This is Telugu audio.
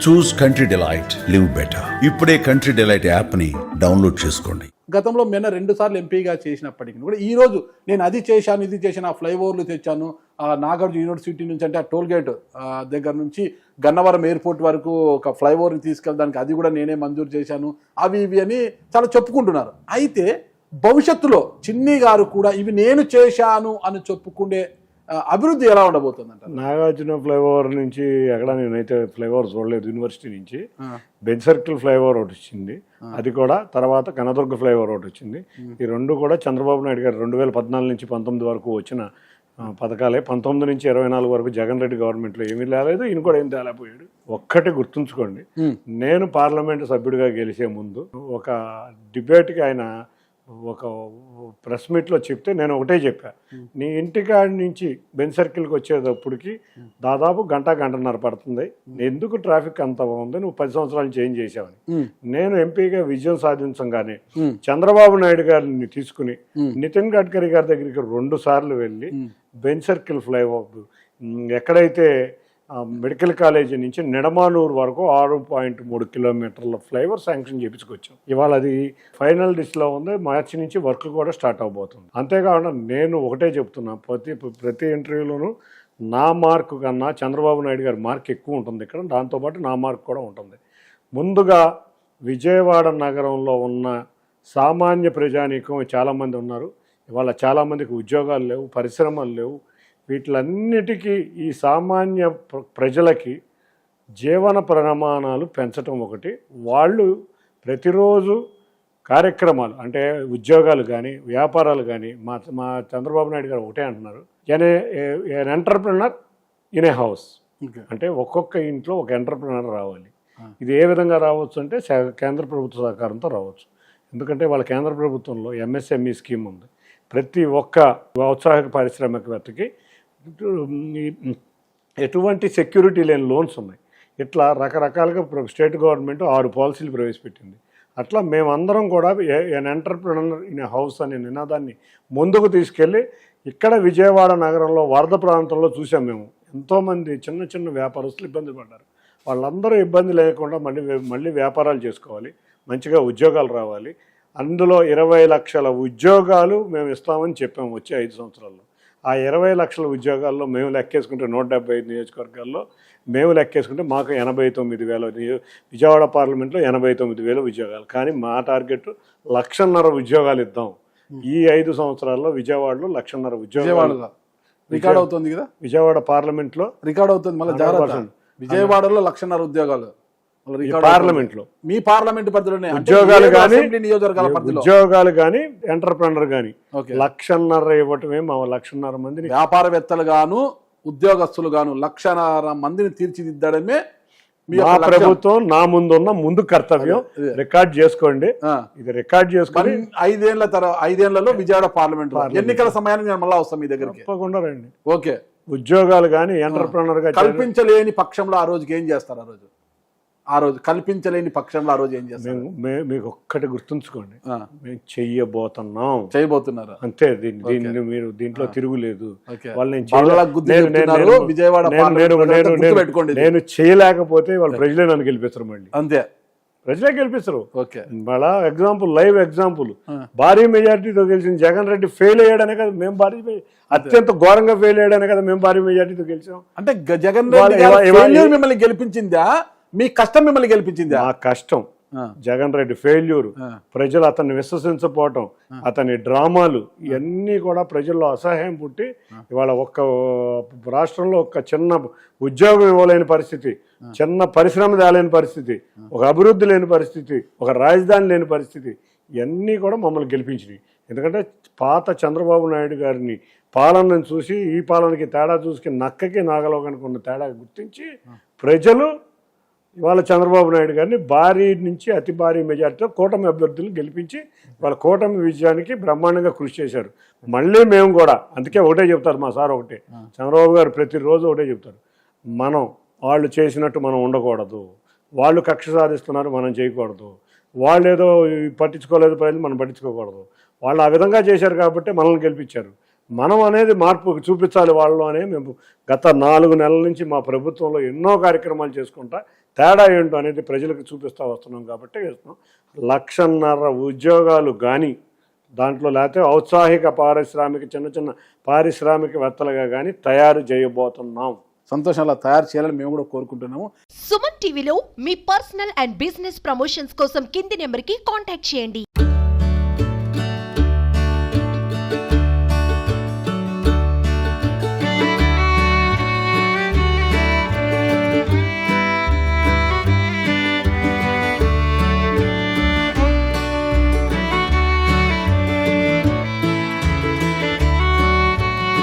చూస్ కంట్రీ డిలైట్, లివ్ బెటర్. ఇప్పుడే కంట్రీ డిలైట్ యాప్ని డౌన్లోడ్ చేసుకోండి. గతంలో నిన్న 2 సార్లు ఎంపీగా చేసినప్పటికీ కూడా ఈ రోజు నేను అది చేశాను ఇది చేశాను, ఆ ఫ్లైఓవర్లు తెచ్చాను, ఆ నాగార్జున యూనివర్సిటీ నుంచి అంటే ఆ టోల్ గేట్ దగ్గర నుంచి గన్నవరం ఎయిర్పోర్ట్ వరకు ఒక ఫ్లైఓవర్ని తీసుకెళ్ళడానికి అది కూడా నేనే మంజూరు చేశాను, అవి ఇవి అని చాలా చెప్పుకుంటున్నారు. అయితే భవిష్యత్తులో చిన్ని గారు కూడా ఇవి నేను చేశాను అని చెప్పుకునే అభివృద్ధి ఎలా ఉండబోతుంది అంట? నాగార్జున ఫ్లైఓవర్ నుంచి ఎక్కడ నేనైతే ఫ్లైఓవర్ చూడలేదు. యూనివర్సిటీ నుంచి బెంజ్ సర్కిల్ ఫ్లైఓవర్ ఒకటి వచ్చింది, అది కూడా తర్వాత కనదుర్గ ఫ్లైఓవర్ ఒకటి వచ్చింది. ఈ రెండు కూడా చంద్రబాబు నాయుడు గారు 2014 నుంచి 19 వరకు వచ్చిన పథకాలే. 19 నుంచి 24 వరకు జగన్ రెడ్డి గవర్నమెంట్లో ఏమీ రాలేదు, ఈయన కూడా ఏం తేలేకపోయాడు. ఒక్కటి గుర్తుంచుకోండి, నేను పార్లమెంటు సభ్యుడిగా గెలిచే ముందు ఒక డిబేట్కి ఆయన ఒక ప్రెస్ మీట్లో చెప్తే నేను ఒకటే చెప్పా, నీ ఇంటికాడి నుంచి బెంజ్ సర్కిల్కి వచ్చేటప్పటికి దాదాపు గంటన్నర పడుతుంది, ఎందుకు ట్రాఫిక్ అంత బాగుంది, నువ్వు 10 సంవత్సరాలు చేంజ్ చేసావని. నేను ఎంపీగా విజయం సాధించగానే చంద్రబాబు నాయుడు గారిని తీసుకుని నితిన్ గడ్కరీ గారి దగ్గరికి 2 సార్లు వెళ్ళి బెంజ్ సర్కిల్ ఫ్లైఓవర్ ఎక్కడైతే మెడికల్ కాలేజీ నుంచి నిడమానూరు వరకు 6.3 కిలోమీటర్ల ఫ్లైఓవర్ శాంక్షన్ చేయించుకొచ్చాం. ఇవాళ అది ఫైనల్ డిస్లో ఉంది, మార్చి నుంచి వర్క్ కూడా స్టార్ట్ అవబోతుంది. అంతేకాకుండా నేను ఒకటే చెప్తున్నా, ప్రతి ఇంటర్వ్యూలోనూ నా మార్కు కన్నా చంద్రబాబు నాయుడు గారి మార్క్ ఎక్కువ ఉంటుంది ఇక్కడ, దాంతోపాటు నా మార్క్ కూడా ఉంటుంది. ముందుగా విజయవాడ నగరంలో ఉన్న సామాన్య ప్రజానీకం చాలామంది ఉన్నారు. ఇవాళ చాలామందికి ఉద్యోగాలు లేవు, పరిశ్రమలు లేవు. వీటిలన్నిటికీ ఈ సామాన్య ప్రజలకి జీవన ప్రమాణాలు పెంచడం ఒకటి, వాళ్ళు ప్రతిరోజు కార్యక్రమాలు అంటే ఉద్యోగాలు కానీ వ్యాపారాలు కానీ మా చంద్రబాబు నాయుడు గారు ఒకటే అంటున్నారు, ఎన్ ఎంటర్ప్రినర్ ఇన్ ఏ హౌస్. అంటే ఒక్కొక్క ఇంట్లో ఒక ఎంటర్ప్రినర్ రావాలి. ఇది ఏ విధంగా రావచ్చు అంటే కేంద్ర ప్రభుత్వ సహకారంతో రావచ్చు. ఎందుకంటే వాళ్ళ కేంద్ర ప్రభుత్వంలో ఎంఎస్ఎంఈ స్కీమ్ ఉంది. ప్రతి ఒక్క ఔత్సాహిక పారిశ్రామికవేత్తకి ఎటువంటి సెక్యూరిటీ లేని లోన్స్ ఉన్నాయి. ఇట్లా రకరకాలుగా స్టేట్ గవర్నమెంట్ 6 పాలసీలు ప్రవేశపెట్టింది. అట్లా మేమందరం కూడా ఎన్ ఎంటర్ప్రినర్ ఇన్ హౌస్ అనే నినాదాన్ని ముందుకు తీసుకెళ్ళి ఇక్కడ విజయవాడ నగరంలో వరద ప్రాంతంలో చూసాం. మేము ఎంతోమంది చిన్న చిన్న వ్యాపారస్తులు ఇబ్బంది పడ్డారు. వాళ్ళందరూ ఇబ్బంది లేకుండా మళ్ళీ వ్యాపారాలు చేసుకోవాలి, మంచిగా ఉద్యోగాలు రావాలి. అందులో 20 లక్షల ఉద్యోగాలు మేము ఇస్తామని చెప్పాము వచ్చే 5 సంవత్సరాల్లో. ఆ 20 లక్షల ఉద్యోగాల్లో మేము లెక్కేసుకుంటే 175 నియోజకవర్గాల్లో మేము లెక్కేసుకుంటే మాకు 89,000 విజయవాడ పార్లమెంట్లో 89,000 ఉద్యోగాలు. కానీ మా టార్గెట్ 1,50,000 ఉద్యోగాలు ఇద్దాం. ఈ 5 సంవత్సరాల్లో విజయవాడలో 1,50,000 ఉద్యోగాలు రికార్డ్ అవుతుంది కదా. విజయవాడ పార్లమెంట్లో రికార్డ్ అవుతుంది. మళ్ళీ విజయవాడలో 1,50,000 ఉద్యోగాలు పార్లమెంట్లో, మీ పార్లమెంట్ పరిధిలోనే ఉద్యోగాలు కానీ నియోజకవర్గాల పరిధిలో ఉద్యోగాలు కానీ ఎంటర్ప్రెనర్ కానీ 1,50,000 ఇవ్వటమే. మా 1,50,000 మందిని వ్యాపారవేత్తలు గాను ఉద్యోగస్తులు గాను 1,00,000 మందిని తీర్చిదిద్దడమే మా ప్రభుత్వం నా ముందు కర్తవ్యం. రికార్డ్ చేసుకోండి, ఇది రికార్డ్ చేసుకొని 5 ఏళ్లలో విజయవాడ పార్లమెంట్ ఎన్నికల సమయానికి నేను మళ్ళీ వస్తాం మీ దగ్గరికి, తప్పకుండా రండి. ఓకే. ఉద్యోగాలు కానీ ఎంటర్ప్రెనర్ గా కల్పించలేని పక్షంలో ఆ రోజుకి ఏం చేస్తారు? ఆ రోజు కల్పించలేని పక్షంలో ఆ రోజు ఏం చేస్తారు? మీకు ఒక్కటి గుర్తుంచుకోండి, మేము చేయబోతున్నారు అంతే. దీన్ని మీరు దీంట్లో తిరుగులేదు. నేను చేయలేకపోతే వాళ్ళు ప్రజలే నన్ను గెలిపిస్తారు, మళ్ళీ అంతే ప్రజలే గెలిపిస్తారు. మళ్ళా లైవ్ ఎగ్జాంపుల్ భారీ మెజార్టీతో గెలిచిన జగన్ రెడ్డి ఫెయిల్ అయ్యాడనే కదా మేము అత్యంత ఘోరంగా ఫెయిల్ అయ్యాడనే కదా మేము భారీ మెజార్టీతో గెలిచాం. అంటే జగన్ రెడ్డి మిమ్మల్ని గెలిపించిందా, మీ కష్టం మిమ్మల్ని గెలిపించింది? ఆ కష్టం, జగన్ రెడ్డి ఫెయిల్యూర్, ప్రజలు అతన్ని విశ్వసించకపోవటం, అతని డ్రామాలు, ఇవన్నీ కూడా ప్రజల్లో అసహ్యం పుట్టి ఇవాళ ఒక్క రాష్ట్రంలో ఒక చిన్న ఉద్యోగం ఇవ్వలేని పరిస్థితి, చిన్న పరిశ్రమ తేలేని పరిస్థితి, ఒక అభివృద్ధి లేని పరిస్థితి, ఒక రాజధాని లేని పరిస్థితి, ఇవన్నీ కూడా మమ్మల్ని గెలిపించినాయి. ఎందుకంటే పాత చంద్రబాబు నాయుడు గారిని పాలనను చూసి ఈ పాలనకి తేడా చూసుకుని నక్కకి నాగలోకానికి ఉన్న తేడా గుర్తించి ప్రజలు ఇవాళ చంద్రబాబు నాయుడు గారిని భారీ నుంచి అతి భారీ మెజార్టీతో కూటమి అభ్యర్థులను గెలిపించి వాళ్ళ కూటమి విజయానికి బ్రహ్మాండంగా కృషి చేశారు. మళ్ళీ మేము కూడా అందుకే ఒకటే చెప్తారు మా సార్, ఒకటే చంద్రబాబు గారు ప్రతిరోజు ఒకటే చెప్తారు, వాళ్ళు చేసినట్టు మనం ఉండకూడదు, వాళ్ళు కక్ష సాధిస్తున్నారు మనం చేయకూడదు, వాళ్ళు ఏదో పట్టించుకోలేదు ప్రజలు మనం పట్టించుకోకూడదు, వాళ్ళు ఆ విధంగా చేశారు కాబట్టి మనల్ని గెలిపించారు, మనం అనేది మార్పు చూపించాలి వాళ్ళు అనే మేము గత 4 నెలల నుంచి మా ప్రభుత్వంలో ఎన్నో కార్యక్రమాలు చేసుకుంటా తేడా ఏంటో అనేది ప్రజలకు చూపిస్తూ వస్తున్నాం కాబట్టి వేస్తున్నాం. 1,50,000 ఉద్యోగాలు కానీ దాంట్లో లేకపోతే ఔత్సాహిక చిన్న చిన్న పారిశ్రామికవేత్తలుగా కానీ తయారు చేయబోతున్నాం. సంతోషం, అలా తయారు చేయాలని మేము కూడా కోరుకుంటున్నాము. సుమన్ టీవీలో మీ పర్సనల్ అండ్ బిజినెస్ ప్రమోషన్స్ కోసం కింది నెంబర్కి కాంటాక్ట్ చేయండి.